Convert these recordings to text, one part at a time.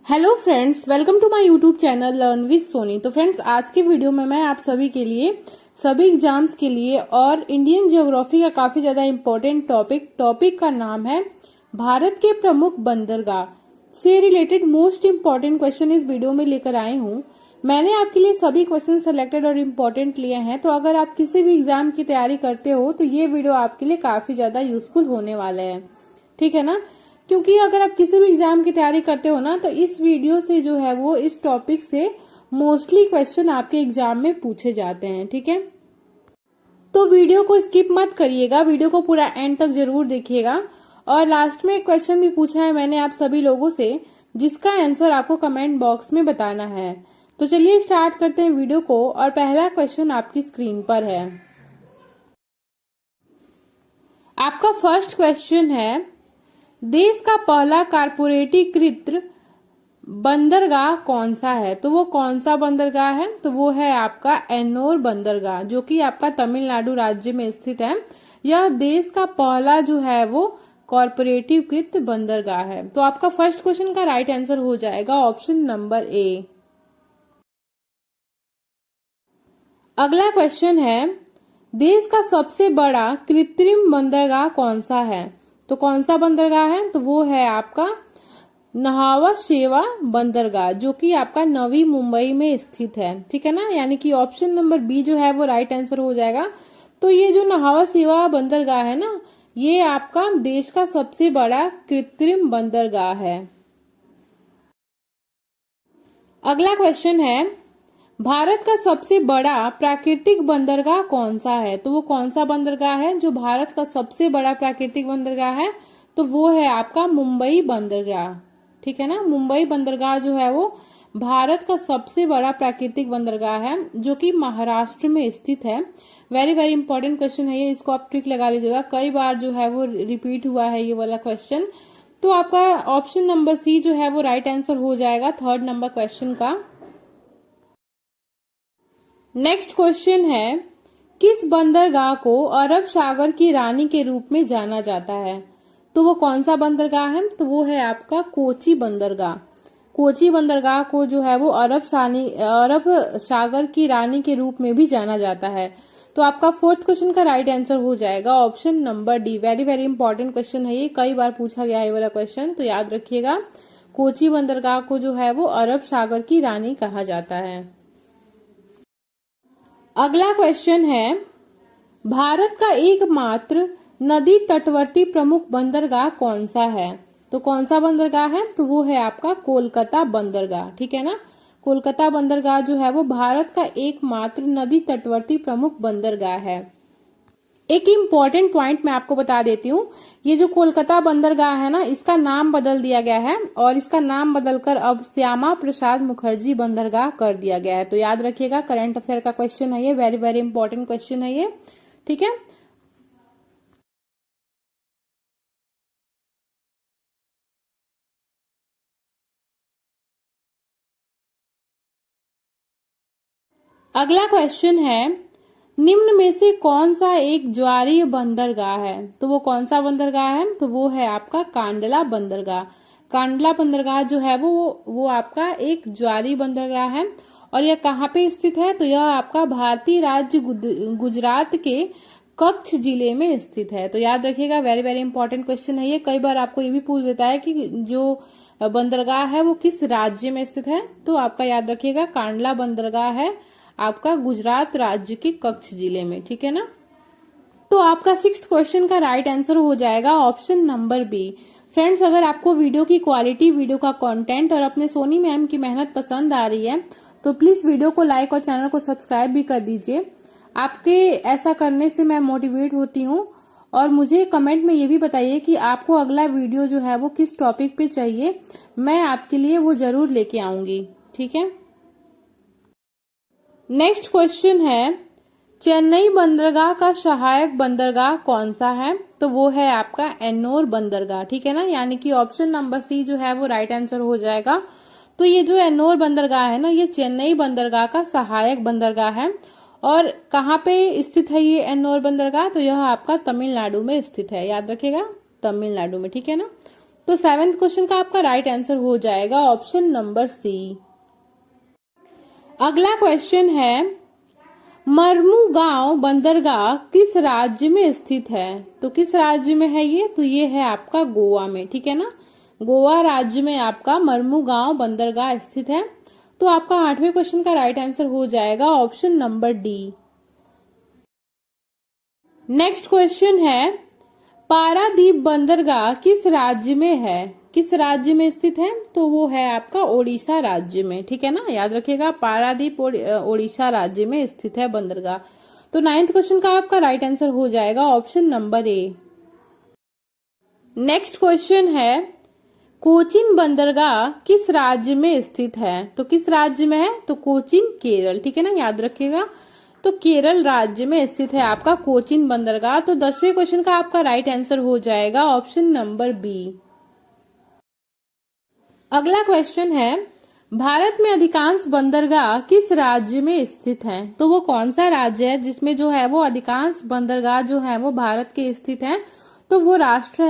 Hello friends, welcome to my YouTube channel learn with Soni. तो friends, आज के video में मैं आप सभी के लिए सभी एग्जाम्स के लिए और इंडियन ज्योग्राफी का काफी ज्यादा इम्पोर्टेंट टॉपिक का नाम है भारत के प्रमुख बंदरगाह से रिलेटेड मोस्ट इम्पोर्टेंट क्वेश्चन इस वीडियो में लेकर आई हूँ। मैंने आपके लिए सभी क्वेश्चन सेलेक्टेड और इम्पोर्टेंट लिए हैं, तो अगर आप किसी भी एग्जाम की तैयारी करते हो तो ये वीडियो आपके लिए काफी ज्यादा यूजफुल होने वाले हैं, ठीक है ना। क्योंकि अगर आप किसी भी एग्जाम की तैयारी करते हो ना, तो इस वीडियो से जो है वो इस टॉपिक से मोस्टली क्वेश्चन आपके एग्जाम में पूछे जाते हैं, ठीक है। तो वीडियो को स्किप मत करिएगा, वीडियो को पूरा एंड तक जरूर देखिएगा। और लास्ट में एक क्वेश्चन भी पूछा है मैंने आप सभी लोगों से, जिसका आंसर आपको कमेंट बॉक्स में बताना है। तो चलिए स्टार्ट करते हैं वीडियो को। और पहला क्वेश्चन आपकी स्क्रीन पर है। आपका फर्स्ट क्वेश्चन है, देश का पहला कारपोरेटीकृत बंदरगाह कौन सा है। तो वो कौन सा बंदरगाह है, तो वो है आपका एन्नोर बंदरगाह, जो कि आपका तमिलनाडु राज्य में स्थित है। यह देश का पहला जो है वो कॉर्पोरेटीकृत बंदरगाह है। तो आपका फर्स्ट क्वेश्चन का राइट आंसर हो जाएगा ऑप्शन नंबर ए। अगला क्वेश्चन है, देश का सबसे बड़ा कृत्रिम बंदरगाह कौन सा है। तो कौन सा बंदरगाह है, तो वो है आपका न्हावा शेवा बंदरगाह, जो कि आपका नवी मुंबई में स्थित है, ठीक है ना। यानी कि ऑप्शन नंबर बी जो है वो राइट आंसर हो जाएगा। तो ये जो न्हावा शेवा बंदरगाह है ना, ये आपका देश का सबसे बड़ा कृत्रिम बंदरगाह है। अगला क्वेश्चन है, भारत का सबसे बड़ा प्राकृतिक बंदरगाह कौन सा है। तो वो कौन सा बंदरगाह है जो भारत का सबसे बड़ा प्राकृतिक बंदरगाह है, तो वो है आपका मुंबई बंदरगाह, ठीक है ना। मुंबई बंदरगाह जो है वो भारत का सबसे बड़ा प्राकृतिक बंदरगाह है, जो कि महाराष्ट्र में स्थित है। वेरी वेरी इंपॉर्टेंट क्वेश्चन है ये, इसको आप ट्रिक लगा लीजिएगा, कई बार जो है वो रिपीट हुआ है ये वाला क्वेश्चन। तो आपका ऑप्शन नंबर सी जो है वो राइट आंसर हो जाएगा थर्ड नंबर क्वेश्चन का। नेक्स्ट क्वेश्चन है, किस बंदरगाह को अरब सागर की रानी के रूप में जाना जाता है। तो वो कौन सा बंदरगाह है, तो वो है आपका कोची बंदरगाह। कोची बंदरगाह को जो है वो अरब सागर की रानी के रूप में भी जाना जाता है। तो आपका फोर्थ क्वेश्चन का राइट आंसर हो जाएगा option number D. Very very important question है ये, कई बार पूछा गया है ये वाला क्वेश्चन, तो याद रखिएगा। कोची बंदरगाह को जो है वो अरब सागर की रानी कहा जाता है। अगला क्वेश्चन है, भारत का एकमात्र नदी तटवर्ती प्रमुख बंदरगाह कौन सा है। तो कौन सा बंदरगाह है, तो वो है आपका कोलकाता बंदरगाह, ठीक है ना। कोलकाता बंदरगाह जो है वो भारत का एकमात्र नदी तटवर्ती प्रमुख बंदरगाह है। एक इम्पॉर्टेंट पॉइंट मैं आपको बता देती हूँ, ये जो कोलकाता बंदरगाह है ना, इसका नाम बदल दिया गया है और इसका नाम बदलकर अब श्यामा प्रसाद मुखर्जी बंदरगाह कर दिया गया है। तो याद रखिएगा, करंट अफेयर का क्वेश्चन है ये, वेरी वेरी इंपॉर्टेंट क्वेश्चन है ये, ठीक है। अगला क्वेश्चन है, निम्न में से कौन सा एक ज्वारीय बंदरगाह है। तो वो कौन सा बंदरगाह है, तो वो है आपका कांडला बंदरगाह। कांडला बंदरगाह जो है वो आपका एक ज्वारीय बंदरगाह है। और यह कहाँ पे स्थित है, तो यह आपका भारतीय राज्य गुजरात के कच्छ जिले में स्थित है। तो याद रखिएगा, वेरी वेरी इंपॉर्टेंट क्वेश्चन है ये, कई बार आपको ये भी पूछ देता है कि जो बंदरगाह है वो किस राज्य में स्थित है। तो आपका याद रखिएगा, कांडला बंदरगाह है आपका गुजरात राज्य के कच्छ जिले में, ठीक है ना। तो आपका सिक्स्थ क्वेश्चन का राइट आंसर हो जाएगा ऑप्शन नंबर बी। फ्रेंड्स, अगर आपको वीडियो की क्वालिटी, वीडियो का कंटेंट और अपने सोनी मैम की मेहनत पसंद आ रही है, तो प्लीज वीडियो को लाइक और चैनल को सब्सक्राइब भी कर दीजिए। आपके ऐसा करने से मैं मोटिवेट होती हूँ। और मुझे कमेंट में ये भी बताइए कि आपको अगला वीडियो जो है वो किस टॉपिक पे चाहिए, मैं आपके लिए वो जरूर लेके आऊंगी, ठीक है। नेक्स्ट क्वेश्चन है, चेन्नई बंदरगाह का सहायक बंदरगाह कौन सा है। तो वो है आपका एन्नोर बंदरगाह, ठीक है ना। यानी कि ऑप्शन नंबर सी जो है वो राइट आंसर हो जाएगा। तो ये जो एन्नोर बंदरगाह है ना, ये चेन्नई बंदरगाह का सहायक बंदरगाह है। और कहाँ पे स्थित है ये एन्नोर बंदरगाह, तो यह आपका तमिलनाडु में स्थित है, याद रखिएगा, तमिलनाडु में, ठीक है ना। तो 7th क्वेश्चन का आपका राइट आंसर हो जाएगा ऑप्शन नंबर सी। अगला क्वेश्चन है मरमुगांव बंदरगाह किस राज्य में स्थित है? तो किस राज्य में है ये? तो ये है आपका गोवा में, ठीक है ना। गोवा राज्य में आपका मरमुगांव बंदरगाह स्थित है। तो आपका 8वें क्वेश्चन का राइट आंसर हो जाएगा option number D. Next question है पारादीप बंदरगाह किस राज्य में है? किस राज्य में स्थित है? तो वो है आपका ओडिशा राज्य में, ठीक है ना। याद रखिएगा पारादीप ओडिशा राज्य में स्थित है बंदरगाह। तो 9th क्वेश्चन का आपका राइट आंसर हो जाएगा option number A. Next question है कोचीन बंदरगाह किस राज्य में स्थित है? तो किस राज्य में है? तो कोचीन केरल, ठीक है ना। याद रखिएगा तो केरल राज्य में स्थित है आपका कोचीन बंदरगाह। तो 10वें क्वेश्चन का आपका राइट आंसर हो जाएगा ऑप्शन नंबर बी। अगला क्वेश्चन है भारत में अधिकांश बंदरगाह किस राज्य में स्थित हैं? तो वो कौन सा राज्य है जिसमें जो है वो अधिकांश बंदरगाह जो है वो भारत के स्थित हैं? तो वो राज्य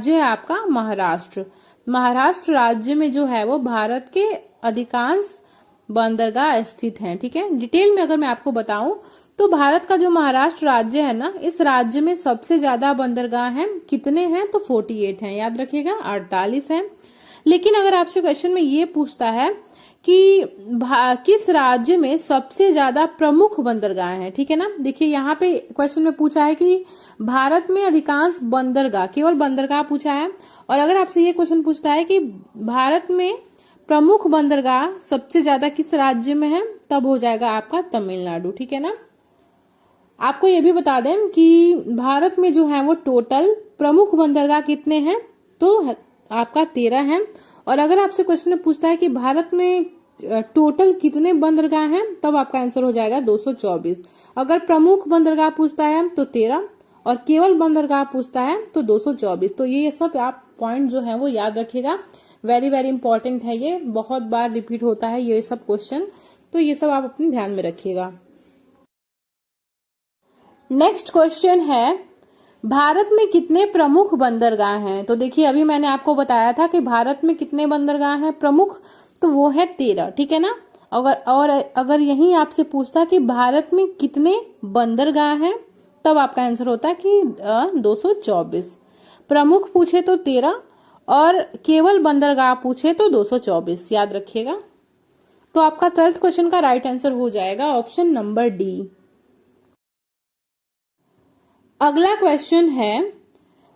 है आपका महाराष्ट्र। महाराष्ट्र राज्य में जो है वो भारत के अधिकांश बंदरगाह स्थित हैं, ठीक है। डिटेल में अगर मैं आपको बताऊं तो भारत का जो महाराष्ट्र राज्य है ना, इस राज्य में सबसे ज्यादा बंदरगाह हैं। कितने हैं? तो 48 हैं। याद रखिएगा 48 हैं। लेकिन अगर आपसे क्वेश्चन में ये पूछता है कि किस राज्य में सबसे ज्यादा प्रमुख बंदरगाह हैं, ठीक है ना। देखिए यहाँ पे क्वेश्चन में पूछा है कि भारत में अधिकांश बंदरगाह, केवल बंदरगाह पूछा है। और अगर आपसे ये क्वेश्चन पूछता है कि भारत में प्रमुख बंदरगाह सबसे ज्यादा किस राज्य में है, तब हो जाएगा आपका तमिलनाडु, ठीक है ना। आपको ये भी बता दें कि भारत में जो है वो टोटल प्रमुख बंदरगाह कितने हैं? तो आपका 13 हैं। और अगर आपसे क्वेश्चन में पूछता है कि भारत में टोटल कितने बंदरगाह हैं, तब आपका आंसर हो जाएगा 224। अगर प्रमुख बंदरगाह पूछता है तो 13 और केवल बंदरगाह पूछता है तो 224। तो ये सब आप पॉइंट जो है वो याद रखिएगा। वेरी वेरी इंपॉर्टेंट है, ये बहुत बार रिपीट होता है ये सब क्वेश्चन, तो ये सब आप अपने ध्यान में रखिएगा। नेक्स्ट क्वेश्चन है भारत में कितने प्रमुख बंदरगाह हैं? तो देखिए अभी मैंने आपको बताया था कि भारत में कितने बंदरगाह हैं प्रमुख, तो वो है 13, ठीक है ना। अगर यही आपसे पूछता कि भारत में कितने बंदरगाह हैं, तब आपका आंसर होता है कि 224। प्रमुख पूछे तो 13 और केवल बंदरगाह पूछे तो 224। याद रखिएगा। तो आपका 12th क्वेश्चन का राइट आंसर हो जाएगा ऑप्शन नंबर डी। अगला क्वेश्चन है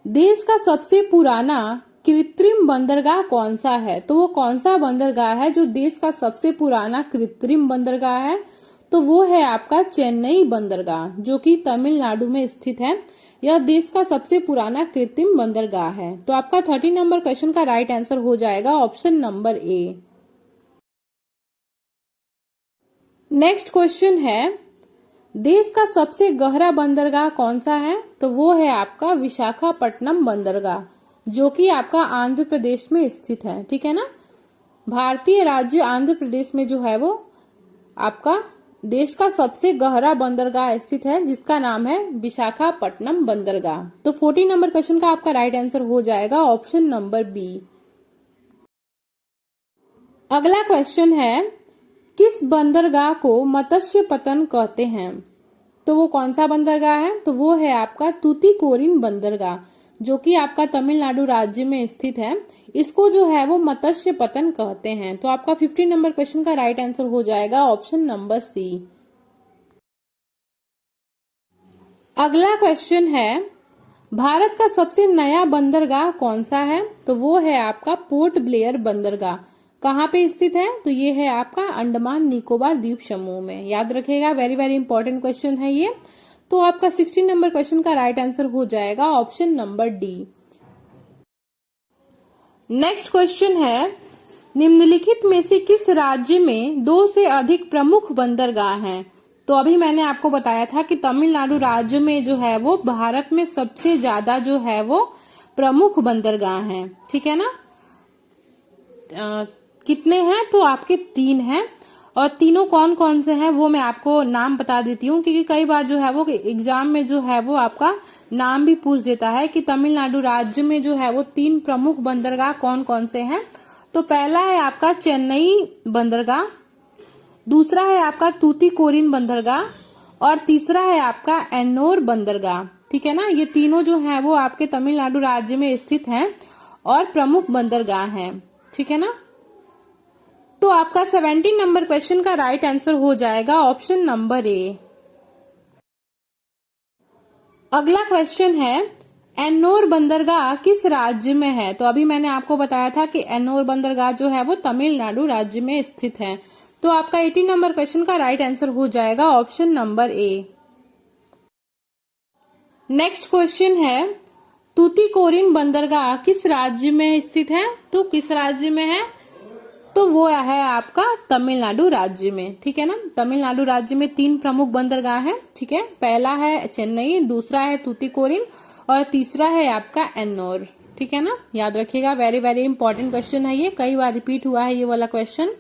देश का सबसे पुराना कृत्रिम बंदरगाह कौन सा है? तो वो कौन सा बंदरगाह है जो देश का सबसे पुराना कृत्रिम बंदरगाह है? तो वो है आपका चेन्नई बंदरगाह, जो कि तमिलनाडु में स्थित है। यह देश का सबसे पुराना कृत्रिम बंदरगाह है। तो आपका 13 नंबर क्वेश्चन का राइट आंसर हो जाएगा option number A. Next question है देश का सबसे गहरा बंदरगाह कौन सा है? तो वो है आपका विशाखापट्टनम बंदरगाह, जो कि आपका आंध्र प्रदेश में स्थित है, ठीक है ना। भारतीय राज्य आंध्र प्रदेश में जो है वो आपका देश का सबसे गहरा बंदरगाह स्थित है, जिसका नाम है विशाखापट्टनम बंदरगाह। तो 14 नंबर क्वेश्चन का आपका राइट आंसर हो जाएगा ऑप्शन नंबर बी। अगला क्वेश्चन है किस बंदरगाह को मत्स्य पतन कहते हैं? तो वो कौन सा बंदरगाह है? तो वो है आपका तूतीकोरिन बंदरगाह, जो कि आपका तमिलनाडु राज्य में स्थित है। इसको जो है वो मत्स्य पतन कहते हैं। तो आपका 15 नंबर क्वेश्चन का राइट आंसर हो जाएगा ऑप्शन नंबर सी। अगला क्वेश्चन है भारत का सबसे नया बंदरगाह कौन सा है? तो वो है आपका पोर्ट ब्लेयर बंदरगाह। कहाँ पे स्थित है? तो ये है आपका अंडमान निकोबार द्वीप समूह में। याद रखिएगा, वेरी वेरी इंपॉर्टेंट क्वेश्चन है ये। तो आपका 16 नंबर क्वेश्चन का राइट आंसर हो जाएगा option number D. Next question है निम्नलिखित में से किस राज्य में 2 से अधिक प्रमुख बंदरगाह हैं? तो अभी मैंने आपको बताया था कि तमिलनाडु राज्य में जो है वो भारत में सबसे ज्यादा जो है वो प्रमुख बंदरगाह हैं, ठीक है ना। कितने हैं? तो आपके 3 हैं। और तीनों कौन कौन से हैं वो मैं आपको नाम बता देती हूँ, क्योंकि कई बार जो है वो एग्जाम में जो है वो आपका नाम भी पूछ देता है कि तमिलनाडु राज्य में जो है वो 3 प्रमुख बंदरगाह कौन कौन से हैं। तो पहला है आपका चेन्नई बंदरगाह, दूसरा है आपका तूतीकोरिन बंदरगाह और तीसरा है आपका एन्नोर बंदरगाह। ठीक है ना, ये तीनों जो है वो आपके तमिलनाडु राज्य में स्थित हैं और प्रमुख बंदरगाह हैं। ठीक है ना, तो आपका 17 नंबर क्वेश्चन का राइट आंसर हो जाएगा ऑप्शन नंबर ए। अगला क्वेश्चन है एन्नोर बंदरगाह किस राज्य में है। तो अभी मैंने आपको बताया था कि एन्नोर बंदरगाह जो है वो तमिलनाडु राज्य में स्थित है। तो आपका 18 नंबर क्वेश्चन का राइट आंसर हो जाएगा option number A. Next question है तूतीकोरिन बंदरगाह किस राज्य में स्थित है। तो किस राज्य में है, तो वो है आपका तमिलनाडु राज्य में। ठीक है ना, तमिलनाडु राज्य में 3 प्रमुख बंदरगाह हैं। ठीक है, पहला है चेन्नई, दूसरा है तूतीकोरिन और तीसरा है आपका एन्नोर। ठीक है ना, याद रखिएगा, वेरी वेरी इंपॉर्टेंट क्वेश्चन है ये, कई बार रिपीट हुआ है ये वाला क्वेश्चन।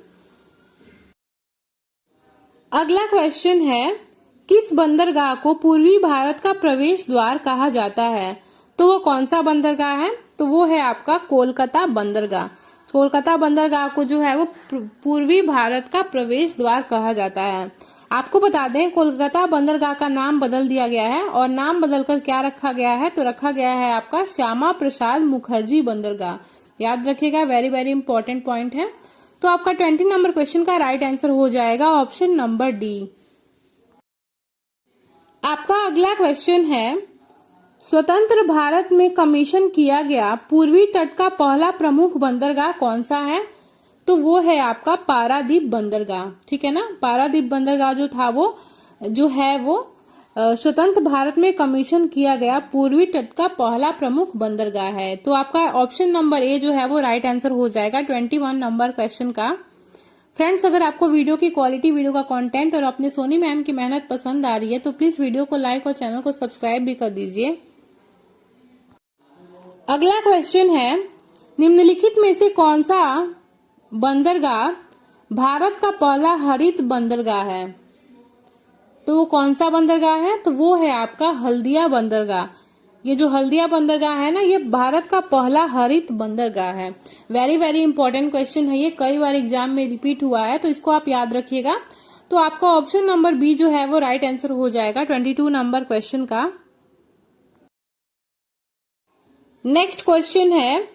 अगला क्वेश्चन है किस बंदरगाह को पूर्वी भारत का प्रवेश द्वार कहा जाता है। तो वो कौन सा बंदरगाह है, तो वो है आपका कोलकाता बंदरगाह। कोलकाता बंदरगाह को जो है वो पूर्वी भारत का प्रवेश द्वार कहा जाता है। आपको बता दें कोलकाता बंदरगाह का नाम बदल दिया गया है और नाम बदलकर क्या रखा गया है, तो रखा गया है आपका श्यामा प्रसाद मुखर्जी बंदरगाह। याद रखिएगा, वेरी वेरी इंपॉर्टेंट पॉइंट है। तो आपका 20 नंबर क्वेश्चन का राइट आंसर हो जाएगा ऑप्शन नंबर डी। आपका अगला क्वेश्चन है स्वतंत्र भारत में कमीशन किया गया पूर्वी तट का पहला प्रमुख बंदरगाह कौन सा है। तो वो है आपका पारादीप बंदरगाह। ठीक है ना, पारादीप बंदरगाह जो था वो जो है वो स्वतंत्र भारत में कमीशन किया गया पूर्वी तट का पहला प्रमुख बंदरगाह है। तो आपका ऑप्शन नंबर ए जो है वो राइट आंसर हो जाएगा 21 नंबर क्वेश्चन का। फ्रेंड्स, अगर आपको वीडियो की क्वालिटी, वीडियो का कंटेंट और अपने सोनी मैम की मेहनत पसंद आ रही है तो प्लीज वीडियो को लाइक और चैनल को सब्सक्राइब भी कर दीजिए। अगला क्वेश्चन है निम्नलिखित में से कौन सा बंदरगाह भारत का पहला हरित बंदरगाह है। तो वो कौन सा बंदरगाह है, तो वो है आपका हल्दिया बंदरगाह। ये जो हल्दिया बंदरगाह है ना, ये भारत का पहला हरित बंदरगाह है। वेरी वेरी इंपॉर्टेंट क्वेश्चन है ये, कई बार एग्जाम में रिपीट हुआ है, तो इसको आप याद रखिएगा। तो आपका ऑप्शन नंबर बी जो है वो राइट आंसर हो जाएगा 22 नंबर क्वेश्चन का। नेक्स्ट क्वेश्चन है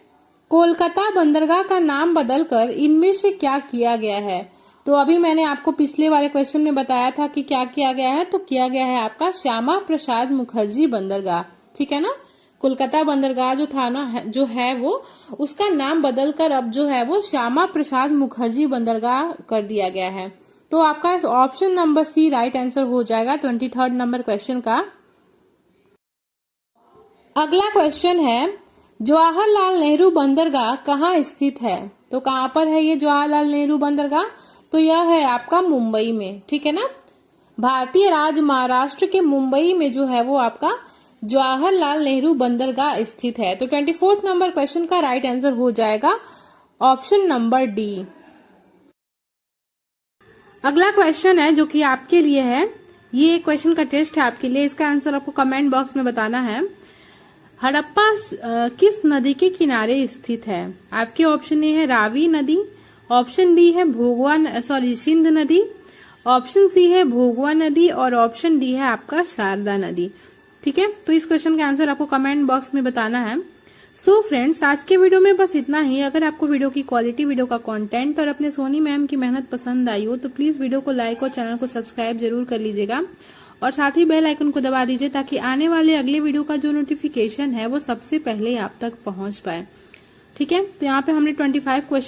कोलकाता बंदरगाह का नाम बदलकर इनमें से क्या किया गया है। तो अभी मैंने आपको पिछले वाले क्वेश्चन में बताया था कि क्या किया गया है, तो किया गया है आपका श्यामा प्रसाद मुखर्जी बंदरगाह। ठीक है ना, कोलकाता बंदरगाह जो था ना, जो है वो उसका नाम बदलकर अब जो है वो श्यामा प्रसाद मुखर्जी बंदरगाह कर दिया गया है। तो आपका option number C right answer हो जाएगा 23 नंबर क्वेश्चन का। अगला क्वेश्चन है जवाहरलाल नेहरू बंदरगाह कहाँ स्थित है। तो कहाँ पर है ये जवाहरलाल नेहरू बंदरगाह, तो यह है आपका मुंबई में। ठीक है ना, भारतीय राज्य महाराष्ट्र के मुंबई में जो है वो आपका जवाहरलाल नेहरू बंदरगाह स्थित है। तो 24 नंबर क्वेश्चन का राइट आंसर हो जाएगा ऑप्शन नंबर डी। अगला क्वेश्चन है जो कि आपके लिए है, ये क्वेश्चन का टेस्ट है आपके लिए, इसका आंसर आपको कमेंट बॉक्स में बताना है। हड़प्पा किस नदी के किनारे स्थित है। आपके ऑप्शन ए है रावी नदी, ऑप्शन बी है सिंध नदी, ऑप्शन सी है भोगवा नदी और ऑप्शन डी है आपका शारदा नदी। ठीक है, तो इस क्वेश्चन का आंसर आपको कमेंट बॉक्स में बताना है। सो फ्रेंड्स, आज के वीडियो में बस इतना ही। अगर आपको वीडियो की क्वालिटी, वीडियो का कंटेंट और अपने सोनी मैम की मेहनत पसंद आई हो तो प्लीज वीडियो को लाइक और चैनल को सब्सक्राइब जरूर कर लीजिएगा और साथ ही बेल आइकन को दबा दीजिए ताकि आने वाले अगले वीडियो का जो नोटिफिकेशन है वो सबसे पहले आप तक पहुंच पाए। ठीक है, तो यहाँ पे हमने 25 क्वेश्चन